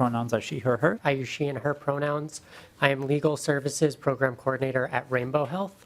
pronouns are she, her, her. I use she and her pronouns. I am Legal Services Program Coordinator at Rainbow Health.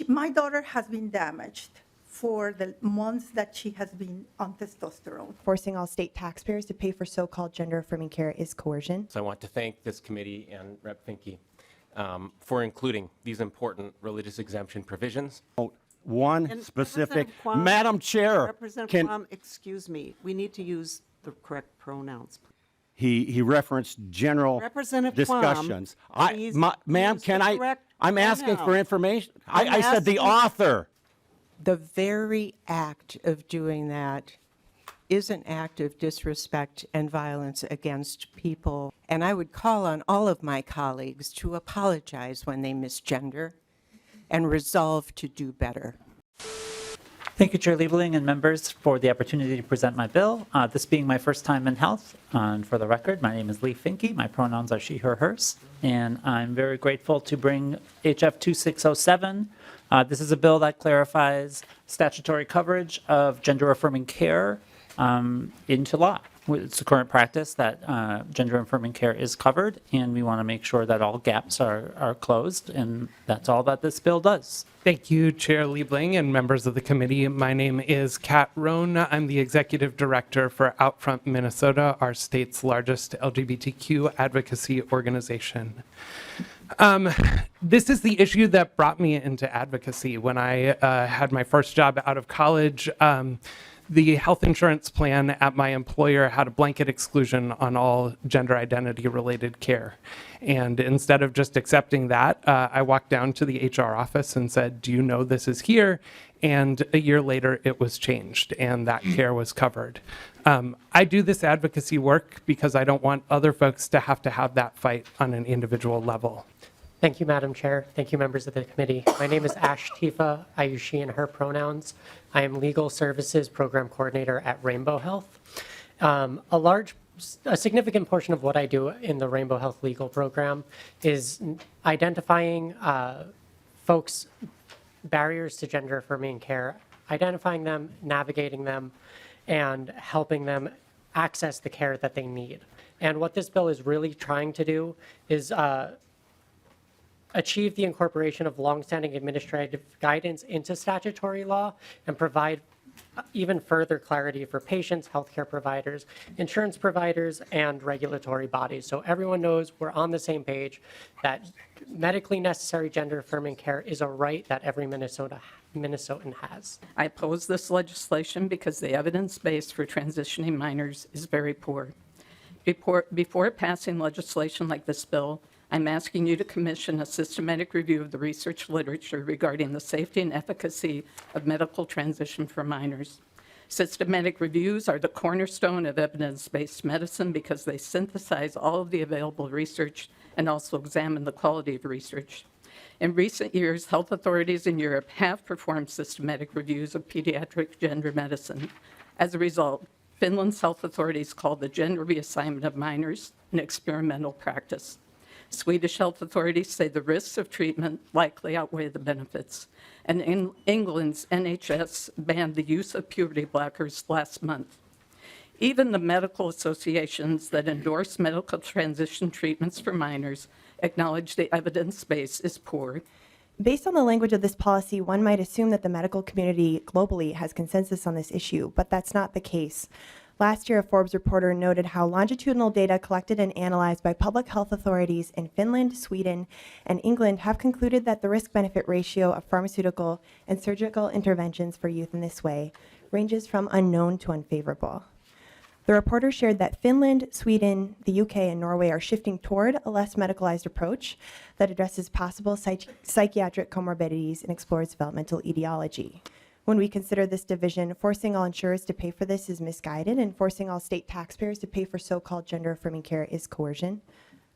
My daughter has been damaged for the months that she has been on testosterone. Forcing all state taxpayers to pay for so-called gender-affirming care is coercion. So I want to thank this committee and Rep. Finke for including these important religious exemption provisions. One And specific, Representative Quam- Madam Chair, Representative Quam, excuse me, we need to use the correct pronouns. he referenced general Representative Quam, discussions. please Ma'am, use can the I? correct I'm asking for pronoun. information. I'm I said the asking- author. The very act of doing that is an act of disrespect and violence against people. And I would call on all of my colleagues to apologize when they misgender and resolve to do better. Thank you, Chair Liebling and members, for the opportunity to present my bill. This being my first time in health, and for the record, my name is Lee Finke. My pronouns are she, her, hers, and I'm very grateful to bring HF 2607. This is a bill that clarifies statutory coverage of gender-affirming care into law. It's the current practice that gender-affirming care is covered, and we want to make sure that all gaps are closed, and that's all that this bill does. Thank you, Chair Liebling and members of the committee. My name is Kat Rohn. I'm the Executive Director for Outfront Minnesota, our state's largest LGBTQ advocacy organization. This is the issue that brought me into advocacy. When I had my first job out of college, the health insurance plan at my employer had a blanket exclusion on all gender identity related care. And instead of just accepting that, I walked down to the HR office and said, do you know this is here? And a year later, it was changed and that care was covered. I do this advocacy work because I don't want other folks to have that fight on an individual level. Thank you, Madam Chair. Thank you, members of the committee. My name is Ash Tifa. I use she and her pronouns. I am Legal Services Program Coordinator at Rainbow Health. A significant portion of what I do in the Rainbow Health Legal Program is identifying folks' barriers to gender-affirming care, identifying them, navigating them, and helping them access the care that they need. And what this bill is really trying to do is achieve the incorporation of longstanding administrative guidance into statutory law and provide even further clarity for patients, healthcare providers, insurance providers, and regulatory bodies. So everyone knows we're on the same page that medically necessary gender-affirming care is a right that every Minnesotan has. I oppose this legislation because the evidence base for transitioning minors is very poor. Before passing legislation like this bill, I'm asking you to commission a systematic review of the research literature regarding the safety and efficacy of medical transition for minors. Systematic reviews are the cornerstone of evidence-based medicine because they synthesize all of the available research and also examine the quality of research. In recent years, health authorities in Europe have performed systematic reviews of pediatric gender medicine. As a result, Finland's health authorities call the gender reassignment of minors an experimental practice. Swedish health authorities say the risks of treatment likely outweigh the benefits. And in England's NHS banned the use of puberty blockers last month. Even the medical associations that endorse medical transition treatments for minors acknowledge the evidence base is poor. Based on the language of this policy, one might assume that the medical community globally has consensus on this issue, but that's not the case. Last year, a Forbes reporter noted how longitudinal data collected and analyzed by public health authorities in Finland, Sweden, and England have concluded that the risk-benefit ratio of pharmaceutical and surgical interventions for youth in this way ranges from unknown to unfavorable. The reporter shared that Finland, Sweden, the UK, and Norway are shifting toward a less medicalized approach that addresses possible psychiatric comorbidities and explores developmental etiology. When we consider this division, forcing all insurers to pay for this is misguided, and forcing all state taxpayers to pay for so-called gender-affirming care is coercion.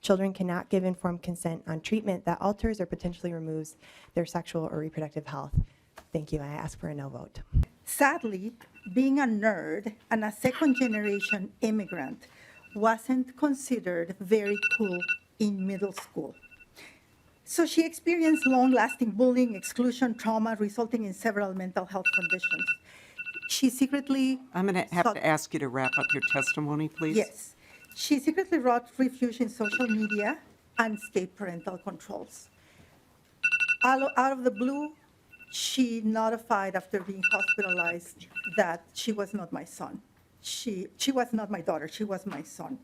Children cannot give informed consent on treatment that alters or potentially removes their sexual or reproductive health. Thank you. I ask for a no vote. Sadly, being a nerd and a second-generation immigrant wasn't considered very cool in middle school. So she experienced long-lasting bullying, exclusion, trauma, resulting in several mental health conditions. She secretly... I'm going to have to ask you to wrap up your testimony, please. Yes. She secretly wrote refuge in social media and escaped parental controls. Out of the blue, she notified after being hospitalized that she was not my son. She was not my daughter, she was my son.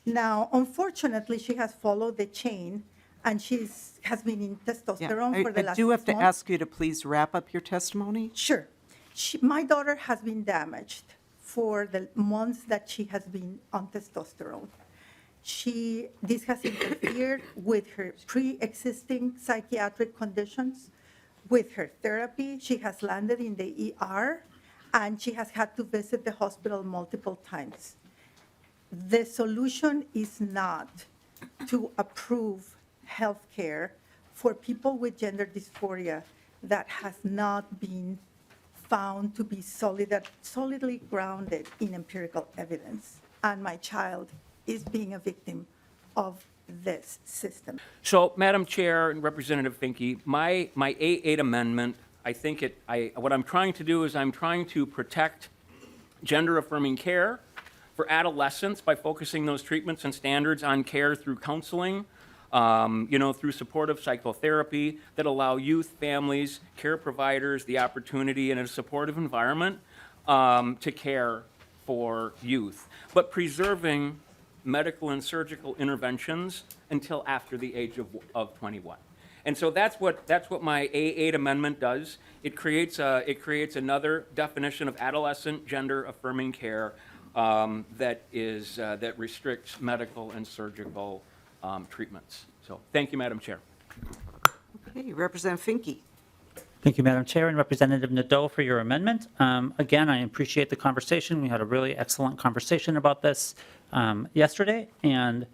Now, unfortunately, she has followed the chain and has been in Yeah, testosterone for the I last do have 6 to months. ask you to please wrap up your testimony. Sure. My daughter has been damaged for the months that she has been on testosterone. This has interfered with her pre-existing psychiatric conditions, with her therapy. She has landed in the ER, and she has had to visit the hospital multiple times. The solution is not to approve health care for people with gender dysphoria that has not been found to be solidly grounded in empirical evidence. And my child is being a victim of this system. So, Madam Chair and Representative Finke, my A8 amendment, what I'm trying to do is I'm trying to protect gender-affirming care for adolescents by focusing those treatments and standards on care through counseling, through supportive psychotherapy that allow youth, families, care providers the opportunity in a supportive environment to care for youth, but preserving medical and surgical interventions until after the age of 21. And so that's what my A8 amendment does. It creates another definition of adolescent gender-affirming care that restricts medical and surgical treatments. So thank you, Madam Chair. Okay, Representative Finke. Thank you, Madam Chair, and Representative Nadeau for your amendment. Again, I appreciate the conversation. We had a really excellent conversation about this yesterday, and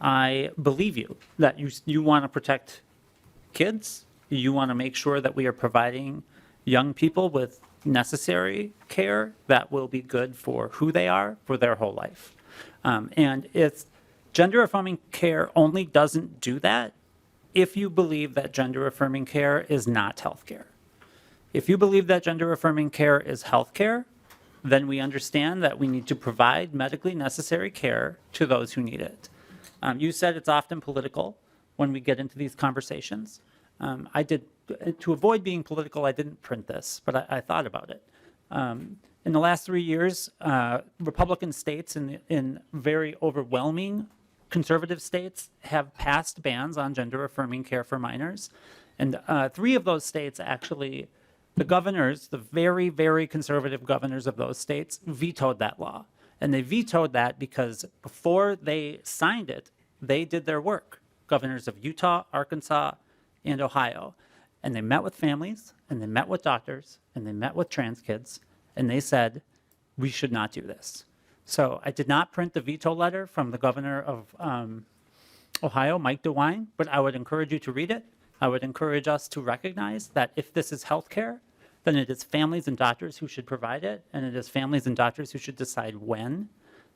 I believe you that you want to protect kids. You want to make sure that we are providing young people with necessary care that will be good for who they are for their whole life. And it's gender-affirming care only doesn't do that if you believe that gender-affirming care is not health care. If you believe that gender-affirming care is health care, then we understand that we need to provide medically necessary care to those who need it. You said it's often political when we get into these conversations. To avoid being political, I didn't print this, but I thought about it. In the last 3 years, Republican states in very overwhelming conservative states have passed bans on gender-affirming care for minors. And 3 of those states actually, the governors, the very, very conservative governors of those states vetoed that law. And they vetoed that because before they signed it, they did their work. Governors of Utah, Arkansas, and Ohio. And they met with families, and they met with doctors, and they met with trans kids, and they said, we should not do this. So I did not print the veto letter from the governor of Ohio, Mike DeWine, but I would encourage you to read it. I would encourage us to recognize that if this is health care, then it is families and doctors who should provide it, and it is families and doctors who should decide when,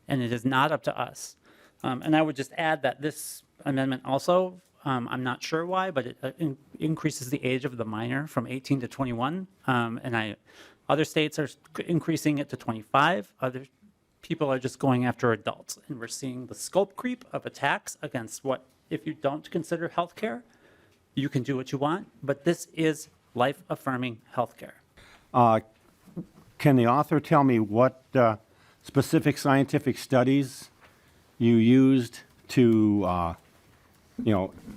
and it is not up to us. And I would just add that this amendment also, I'm not sure why, but it increases the age of the minor from 18 to 21. Other states are increasing it to 25. Other people are just going after adults. And we're seeing the scope creep of attacks against what, if you don't consider health care, you can do what you want. But this is life-affirming health care. Can the author tell me what specific scientific studies you used to,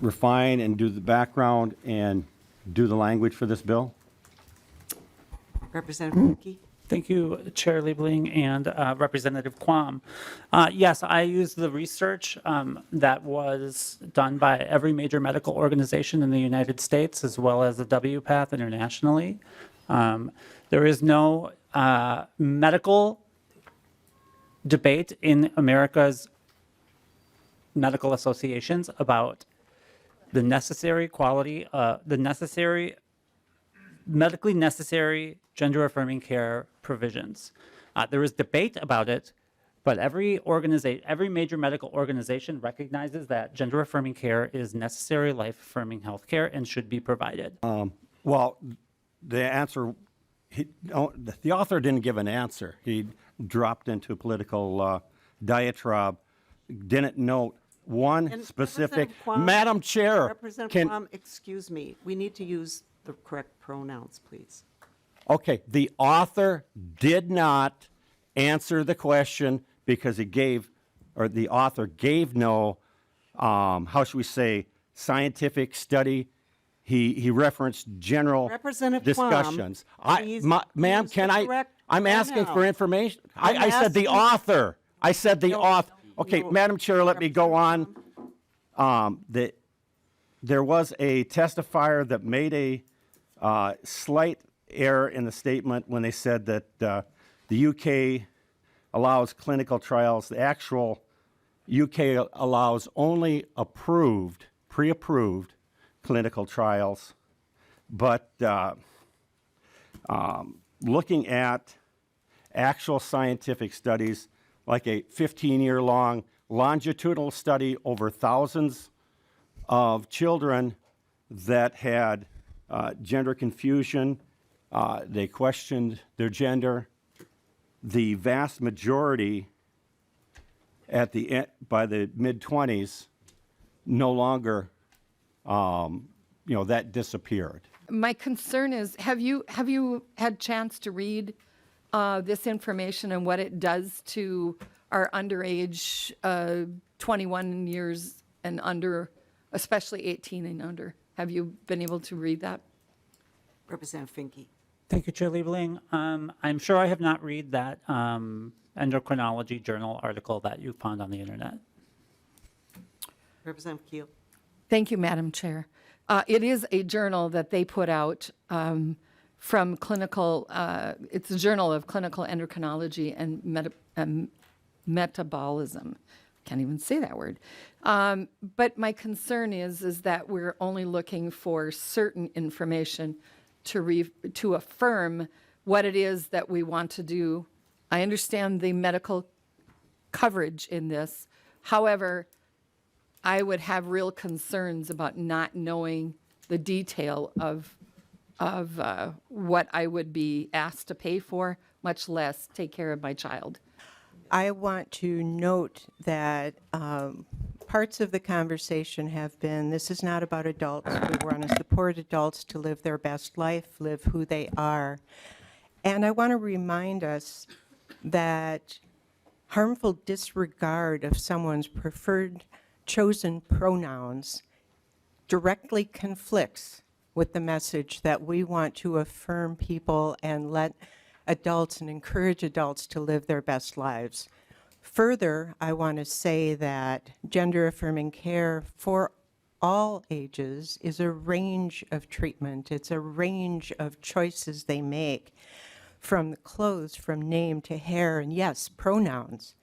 refine and do the background and do the language for this bill? Representative Finke. Thank you, Chair Liebling and Representative Quam. Yes, I used the research that was done by every major medical organization in the United States, as well as the WPATH internationally. There is no medical debate in America's medical associations about the necessary quality, medically necessary gender-affirming care provisions. There is debate about it, but every major medical organization recognizes that gender-affirming care is necessary life-affirming health care and should be provided. Well, the answer, the author didn't give an answer. He dropped into a political diatribe didn't note one And specific. Representative Quam- Madam Chair, Representative Quam, excuse me, we need to use the correct pronouns, please. okay, the author did not answer the question because the author gave no, how should we say, scientific study. He referenced general Representative Quam, discussions. please Ma'am, use can the I? correct I'm asking for pronouns. information. I'm I said the asking- author. I said the No, author. Okay, no, Madam Chair, let me go on. There was a testifier that made a slight error in the statement when they said that the UK allows clinical trials. The actual UK allows only approved, pre-approved clinical trials. But looking at actual scientific studies, like a 15-year-long longitudinal study over thousands of children that had gender confusion, they questioned their gender. The vast majority by the mid-20s no longer, that disappeared. My concern is, have you had chance to read this information and what it does to our underage 21 years and under, especially 18 and under? Have you been able to read that? Representative Finke. Thank you, Chair Liebling. I'm sure I have not read that endocrinology journal article that you found on the internet. Representative Keel. Thank you, Madam Chair. It is a journal that they put out from clinical, it's a journal of clinical endocrinology and metabolism. Can't even say that word. But my concern is that we're only looking for certain information to affirm what it is that we want to do. I understand the medical coverage in this. However, I would have real concerns about not knowing the detail of what I would be asked to pay for, much less take care of my child. I want to note that parts of the conversation have been, this is not about adults. We want to support adults to live their best life, live who they are. And I want to remind us that harmful disregard of someone's preferred chosen pronouns directly conflicts with the message that we want to affirm people and let adults and encourage adults to live their best lives. Further, I want to say that gender-affirming care for all ages is a range of treatment. It's a range of choices they make, from clothes, from name to hair, and yes, pronouns.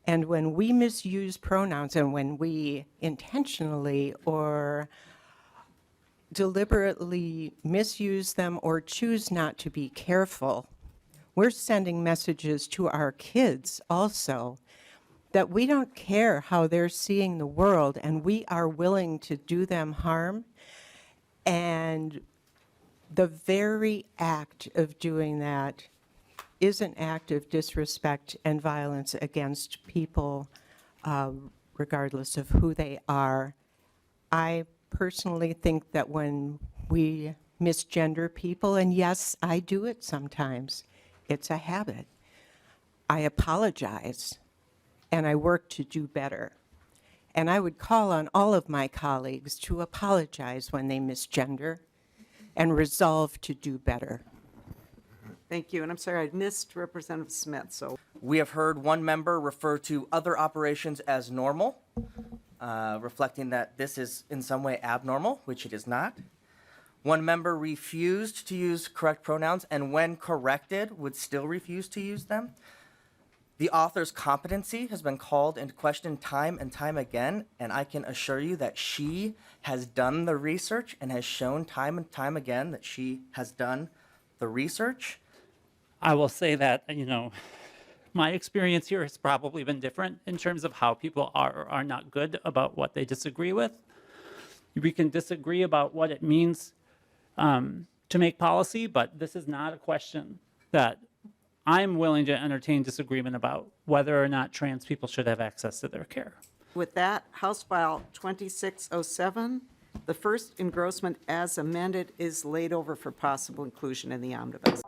And when we misuse pronouns and when we intentionally or deliberately misuse them or choose not to be careful, we're sending messages to our kids also that we don't care how they're seeing the world and we are willing to do them harm. And the very act of doing that is an act of disrespect and violence against people, regardless of who they are. I personally think that when we misgender people, and yes, I do it sometimes, it's a habit. I apologize, and I work to do better. And I would call on all of my colleagues to apologize when they misgender and resolve to do better. Thank you, and I'm sorry, I missed Representative Smith, so. We have heard one member refer to other operations as normal, reflecting that this is in some way abnormal, which it is not. One member refused to use correct pronouns, and when corrected, would still refuse to use them. The author's competency has been called into question time and time again, and I can assure you that she has done the research and has shown time and time again that she has done the research. I will say that, my experience here has probably been different in terms of how people are or are not good about what they disagree with. We can disagree about what it means to make policy, but this is not a question that I'm willing to entertain disagreement about whether or not trans people should have access to their care. With that, House File 2607, the first engrossment as amended is laid over for possible inclusion in the omnibus.